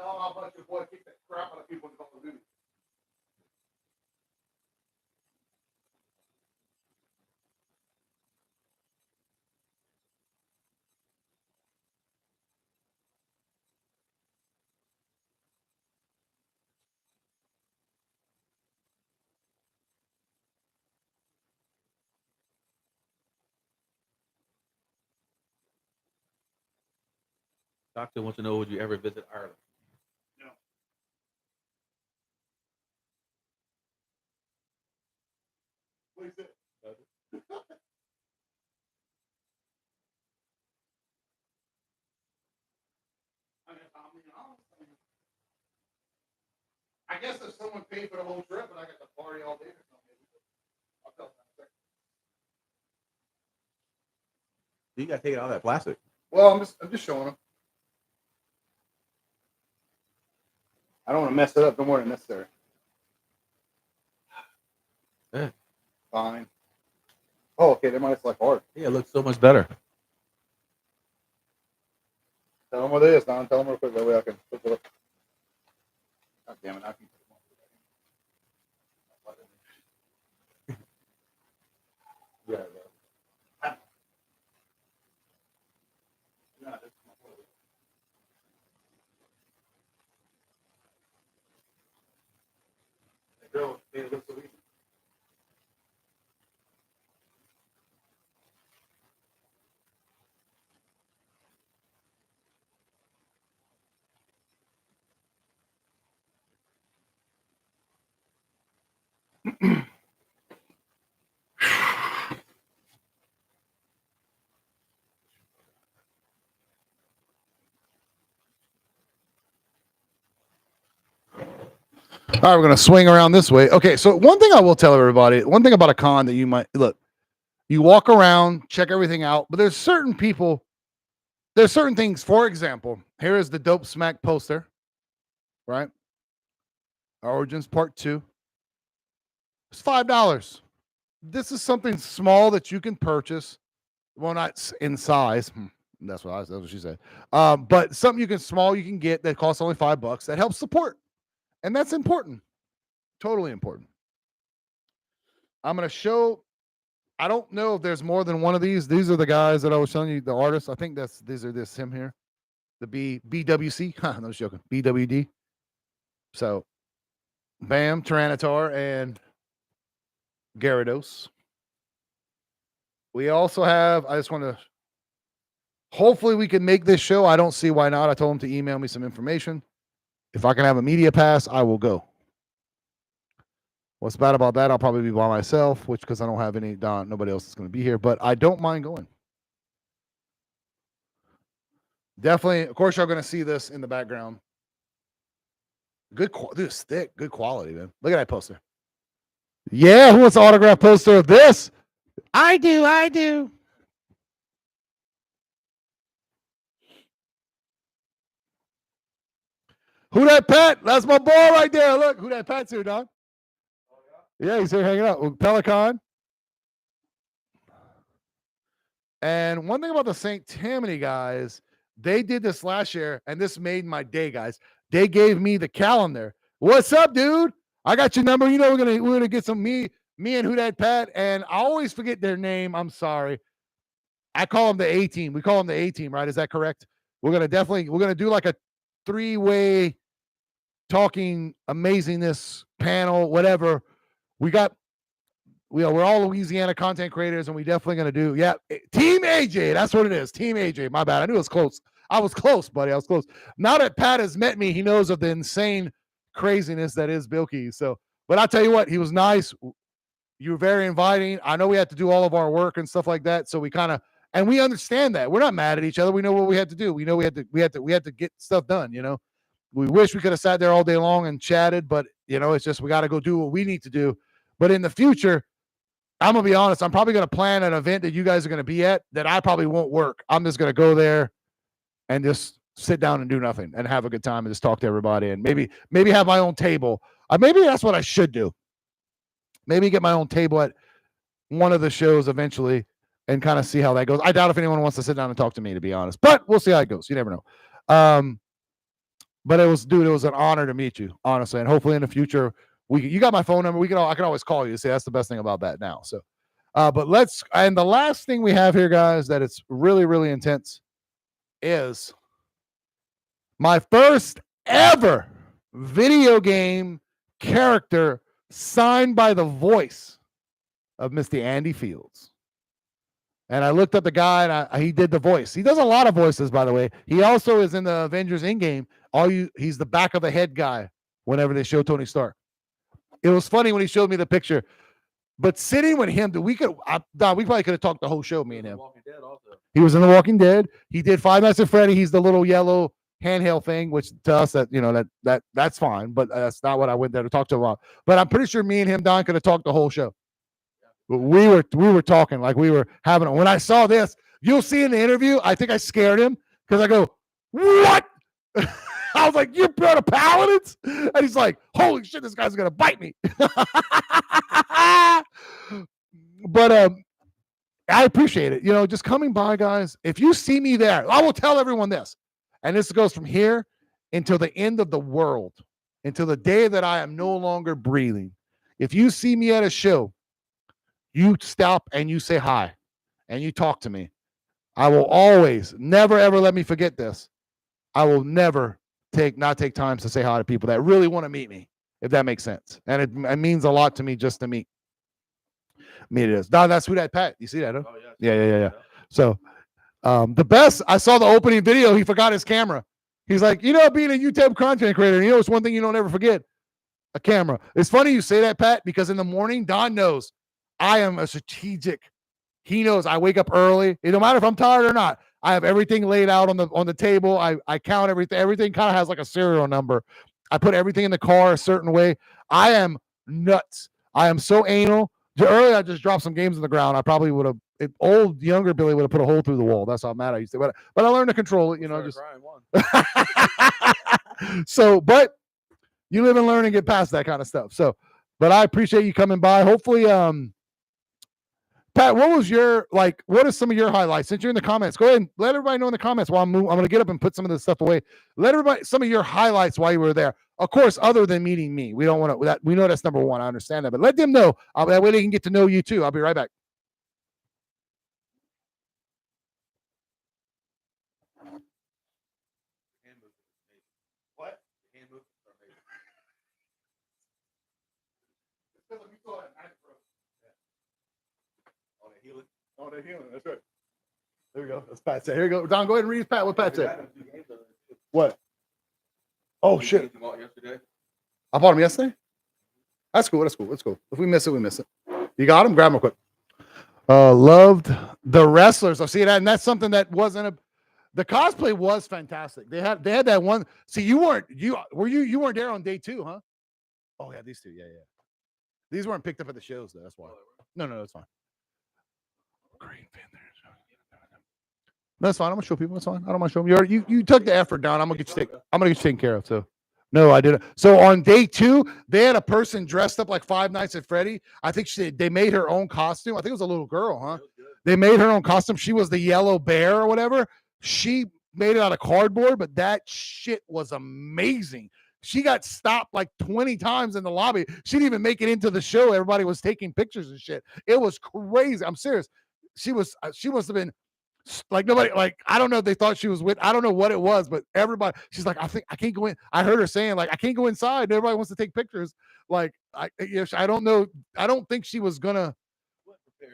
them how much your boy kicked the crap out of people in Call of Duty. Doctor wants to know, would you ever visit Ireland? No. What is it? I guess if someone paid for the whole trip and I got to party all day or something, I'll tell them in a second. You got to take it out of that plastic. Well, I'm just showing them. I don't want to mess it up. Don't worry, necessary. Yeah. Fine. Oh, okay. They might select hard. Yeah, it looks so much better. Tell them what it is, Don. Tell them real quick. That way I can flip it up. God damn it. I can yeah, bro. Girl, it looks so easy. All right, we're going to swing around this way. Okay, so one thing I will tell everybody, one thing about a con that you might look, you walk around, check everything out, but there's certain people, there's certain things. For example, here is the Dope Smack poster, right? Origins Part 2. It's $5. This is something small that you can purchase. Well, not in size. That's what she said. But something you can get that costs only $5 that helps support. And that's important. Totally important. I'm going to show, I don't know if there's more than one of these. These are the guys that I was telling you, the artists. I think these him here. The BWC. No, I was joking. BWD. So, Bam, Tyranitar, and Gyarados. We also have, I just want to, hopefully we can make this show. I don't see why not. I told him to email me some information. If I can have a media pass, I will go. What's bad about that? I'll probably be by myself, which because I don't have any, nobody else is going to be here, but I don't mind going. Definitely, of course, you're going to see this in the background. Good, this is thick, good quality, man. Look at that poster. Yeah, who wants an autograph poster of this? I do. Who that Pat? That's my boy right there. Look, who that Pat's here, dog. Yeah, he's here hanging out with Pelican. And one thing about the St. Tammany guys, they did this last year, and this made my day, guys. They gave me the calendar. What's up, dude? I got your number. You know we're gonna get some me and who that Pat, and I always forget their name. I'm sorry. I call them the A team. We call them the A team, right? Is that correct? We're gonna do like a 3-way talking amazingness panel, whatever. We're all Louisiana content creators, and we definitely going to do, Team AJ. That's what it is. Team AJ. My bad. I knew it was close. I was close, buddy. I was close. Now that Pat has met me, he knows of the insane craziness that is BillKeyz. So, but I'll tell you what, he was nice. You're very inviting. I know we had to do all of our work and stuff like that, so we kind of and we understand that. We're not mad at each other. We know what we had to do. We know we had to get stuff done. We wish we could have sat there all day long and chatted, but it's just we got to go do what we need to do. But in the future, I'm gonna be honest. I'm probably gonna plan an event that you guys are gonna be at that I probably won't work. I'm just gonna go there and just sit down and do nothing and have a good time and just talk to everybody and maybe have my own table. Maybe that's what I should do. Maybe get my own table at one of the shows eventually and kind of see how that goes. I doubt if anyone wants to sit down and talk to me, to be honest, but we'll see how it goes. You never know. But it was an honor to meet you, honestly, and hopefully in the future you got my phone number. I can always call you. See, that's the best thing about that now. So, but and the last thing we have here, guys, that it's really, really intense is my first ever video game character signed by the voice of Mr. Andy Fields. And I looked up the guy, and he did the voice. He does a lot of voices, by the way. He also is in the Avengers Endgame. He's the back of the head guy whenever they show Tony Stark. It was funny when he showed me the picture. But sitting with him, we probably could have talked the whole show, me and him. He was in The Walking Dead. He did Five Nights at Freddy. He's the little yellow handheld thing, which to us that's fine, but that's not what I went there to talk to him about. But I'm pretty sure me and him, Don, could have talked the whole show. But we were talking like we were having. When I saw this, you'll see in the interview, I think I scared him because I go, "What?" I was like, "You're part of Paladins?" And he's like, "Holy shit, this guy's gonna bite me." But I appreciate it. Just coming by, guys. If you see me there, I will tell everyone this. And this goes from here until the end of the world, until the day that I am no longer breathing. If you see me at a show, you stop and you say hi and you talk to me. I will always, never, ever let me forget this. I will never not take time to say hi to people that really want to meet me, if that makes sense. And it means a lot to me just to meet it is. No, that's who that Pat. You see that? Huh? Oh, yeah. So the best, I saw the opening video. He forgot his camera. He's like, being a YouTube content creator, it's one thing you don't ever forget, a camera. It's funny you say that, Pat, because in the morning, Don knows I am a strategic. He knows I wake up early. It don't matter if I'm tired or not. I have everything laid out on the table. I count everything. Everything kind of has like a serial number. I put everything in the car a certain way. I am nuts. I am so anal. Earlier, I just dropped some games on the ground. I probably would have. Younger Billy would have put a hole through the wall. That's how mad I used to. But I learned to control it. Just. So, but you live and learn and get past that kind of stuff. So, but I appreciate you coming by. Hopefully, Pat, what are some of your highlights? Since you're in the comments, go ahead and let everybody know in the comments while I'm going to get up and put some of this stuff away. Let everybody, some of your highlights while you were there. Of course, other than meeting me. We don't want to, we know that's number one. I understand that, but let them know. That way they can get to know you too. I'll be right back. What? Oh, they're healing. That's right. There we go. That's Pat said. Here we go. Don, go ahead and read Pat. What Pat said. What? Oh, shit. I bought them yesterday? That's cool. That's cool. If we miss it, we miss it. You got them? Grab them quick. Loved the wrestlers. I see that. And that's something that wasn't the cosplay was fantastic. They had that one. See, you weren't there on day 2, huh? Oh, yeah, these two. Yeah. These weren't picked up at the shows, though. That's why. No, it's fine. Great fan there. That's fine. I'm gonna show people. That's fine. I don't mind showing you. You took the effort down. I'm gonna get you taken care of. So, no, I didn't. So on day 2, they had a person dressed up like Five Nights at Freddy. I think they made her own costume. I think it was a little girl, huh? They made her own costume. She was the yellow bear or whatever. She made it out of cardboard, but that shit was amazing. She got stopped like 20 times in the lobby. She didn't even make it into the show. Everybody was taking pictures and shit. It was crazy. I'm serious. She must have been like nobody, like, I don't know if they thought she was with, I don't know what it was, but everybody, she's like, I think I can't go in. I heard her saying like, I can't go inside. Everybody wants to take pictures. Like, I don't know. I don't think she was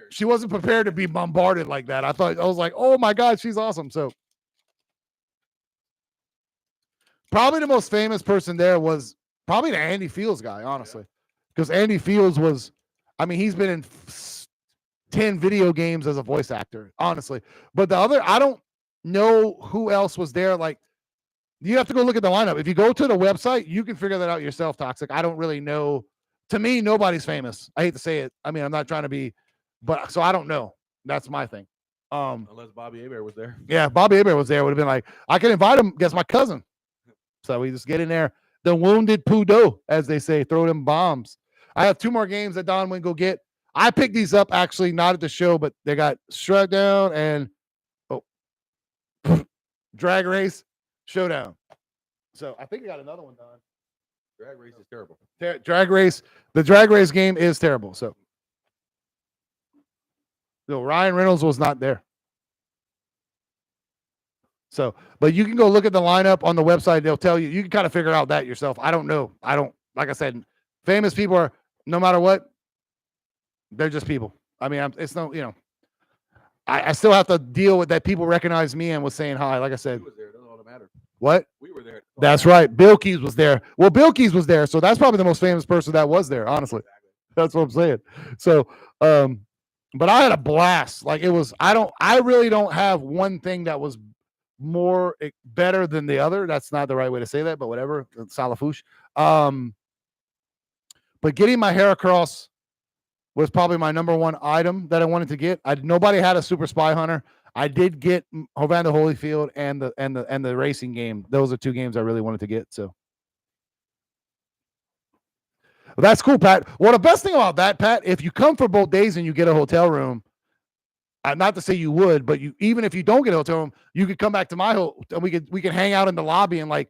she wasn't prepared to be bombarded like that. I was like, oh my God, she's awesome. So probably the most famous person there was probably the Andy Fields guy, honestly, because Andy Fields was, I mean, he's been in 10 video games as a voice actor, honestly. But the other, I don't know who else was there. Like, you have to go look at the lineup. If you go to the website, you can figure that out yourself, Toxic. I don't really know. To me, nobody's famous. I hate to say it. I mean, I'm not trying to be, but so I don't know. That's my thing. Unless Bobby Hebert was there. Yeah, Bobby Hebert was there. Would have been like, I could invite him. Guess my cousin. So we just get in there. The wounded Pudo, as they say, throw them bombs. I have 2 more games that Don went go get. I picked these up actually not at the show, but they got Shred Down and Drag Race Showdown. So I think I got another one, Don. Drag Race is terrible. Drag Race. The Drag Race game is terrible. So Ryan Reynolds was not there. So, but you can go look at the lineup on the website. They'll tell you. You can kind of figure out that yourself. I don't know. I don't, like I said, famous people are, no matter what, they're just people. I mean, it's no, you know, I still have to deal with that. People recognize me and was saying hi. Like I said, We was there. That's all that matters. What? We were there. That's right. BillKeyz was there. Well, BillKeyz was there. So that's probably the most famous person that was there, honestly. Exactly. That's what I'm saying. So, but I had a blast. Like, it was, I really don't have one thing that was more better than the other. That's not the right way to say that, but whatever. Salafouche. But getting my hair across was probably my number one item that I wanted to get. Nobody had a Super Spy Hunter. I did get Hovanda Holyfield and the racing game. Those are 2 games I really wanted to get. So well, that's cool, Pat. Well, the best thing about that, Pat, if you come for both days and you get a hotel room, not to say you would, but even if you don't get a hotel room, you could come back to my hotel and we could hang out in the lobby and like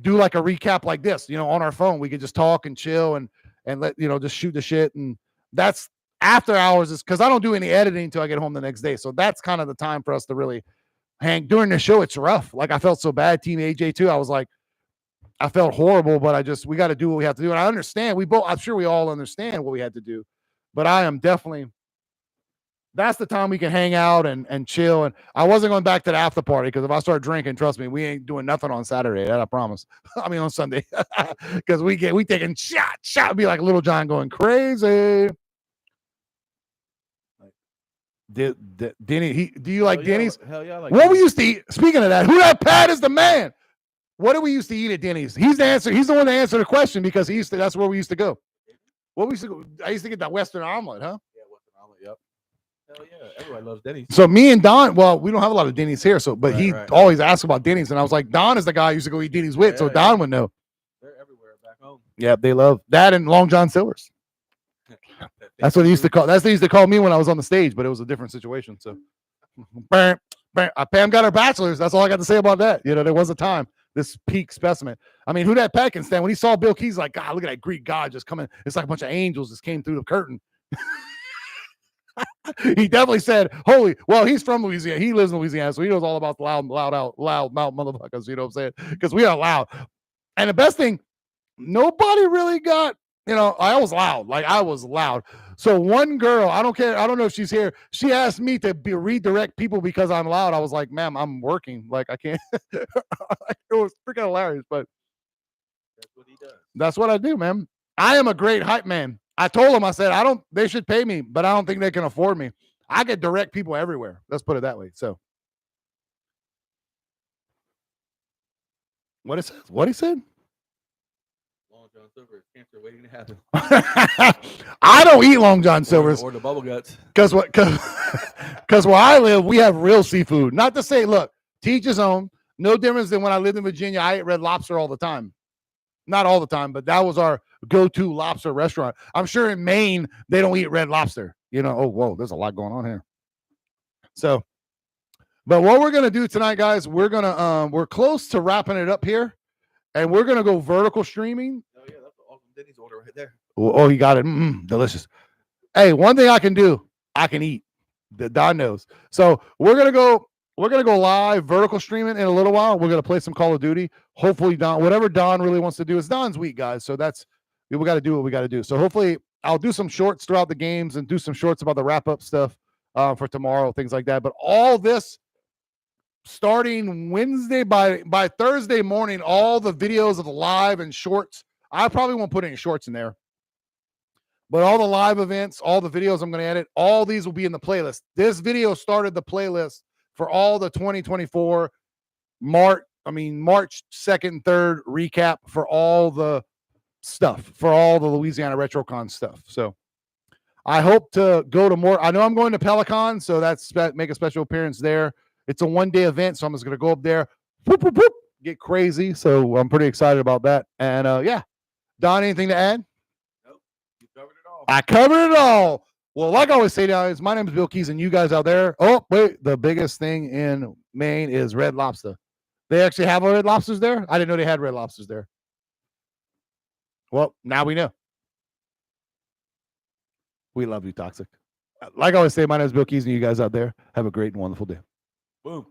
do like a recap like this, you know, on our phone. We could just talk and chill and let, you know, just shoot the shit. And that's after hours, is because I don't do any editing until I get home the next day. So that's kind of the time for us to really hang. During the show, it's rough. Like, I felt so bad. Team AJ too. I was like, I felt horrible, but we got to do what we have to do. And I understand. I'm sure we all understand what we had to do. But I am definitely, that's the time we can hang out and chill. And I wasn't going back to the after party, because if I start drinking, trust me, we ain't doing nothing on Saturday. That I promise. I mean, on Sunday, because we taking shot. Be like Little John going crazy. Denny, do you like Denny's? Hell yeah, I like what Denny's. we used to eat. Speaking of that, who that Pat is the man. What do we used to eat at Denny's? He's the answer. He's the one to answer the question, because that's where we used to go. What we used to go? I used to get that Western omelet, huh? Yeah, Western omelet. Yep. Hell yeah, everybody loves Denny's. So me and Don, well, we don't have a lot of Denny's here, but he right. always asks about Denny's, and I was like, Don is the guy I used to go eat Denny's with, so Don would know. They're everywhere back home. Yeah, they love that and Long John Silver's. That's what they used to call. That's what they used to call me when I was on the stage, but it was a different situation. So, Pam got her bachelor's. That's all I got to say about that. You know, there was a time. This peak specimen. I mean, who that Pat can stand? When he saw BillKeyz, like, God, look at that Greek god just coming. It's like a bunch of angels just came through the curtain. He definitely said, "Holy!" Well, he's from Louisiana. He lives in Louisiana, so he knows all about the loud mouth motherfuckers. You know what I'm saying? Because we are loud. And the best thing, nobody really got. You know, I was loud. Like, I was loud. So one girl, I don't care. I don't know if she's here. She asked me to redirect people because I'm loud. I was like, ma'am, I'm working. Like, I can't. It was freaking hilarious, but that's what he does. That's what I do, man. I am a great hype man. I told him, I said, they should pay me, but I don't think they can afford me. I could direct people everywhere. Let's put it that way. So what he said? Long John Silver is cancer waiting to happen. I don't eat Long John Silver's or the bubble guts. Because where I live, we have real seafood. Not to say, look, to each his own. No difference than when I lived in Virginia. I ate Red Lobster all the time. Not all the time, but that was our go-to lobster restaurant. I'm sure in Maine they don't eat Red Lobster. You know, oh whoa, there's a lot going on here. So, but what we're gonna do tonight, guys, we're close to wrapping it up here, and we're gonna go vertical streaming. Oh yeah, that's an awesome Denny's order right there. Oh, you got it. Delicious. Hey, one thing I can do, I can eat. Don knows. So we're gonna go live vertical streaming in a little while. We're gonna play some Call of Duty. Hopefully, whatever Don really wants to do. It's Don's week, guys. So we got to do what we got to do. So hopefully, I'll do some shorts throughout the games and do some shorts about the wrap up stuff for tomorrow, things like that. But all this starting Wednesday by Thursday morning, all the videos of the live and shorts. I probably won't put any shorts in there, But all the live events, all the videos I'm going to edit, all these will be in the playlist. This video started the playlist for all the 2024 March 2nd and 3rd recap for all the stuff, for all the Louisiana RetroCon stuff. So I hope to go to more. I know I'm going to Pelican, so that's make a special appearance there. It's a one-day event, so I'm just going to go up there, whoop, whoop, whoop, get crazy. So I'm pretty excited about that. And yeah, Don, anything to add? Nope, you covered it all. I covered it all. Well, like I always say, guys, my name is BillKeyz, and you guys out there. Oh, wait, the biggest thing in Maine is Red Lobster. They actually have Red Lobsters there? I didn't know they had Red Lobsters there. Well, now we know. We love you, Toxic. Like I always say, my name is BillKeyz, and you guys out there have a great and wonderful day. Boom.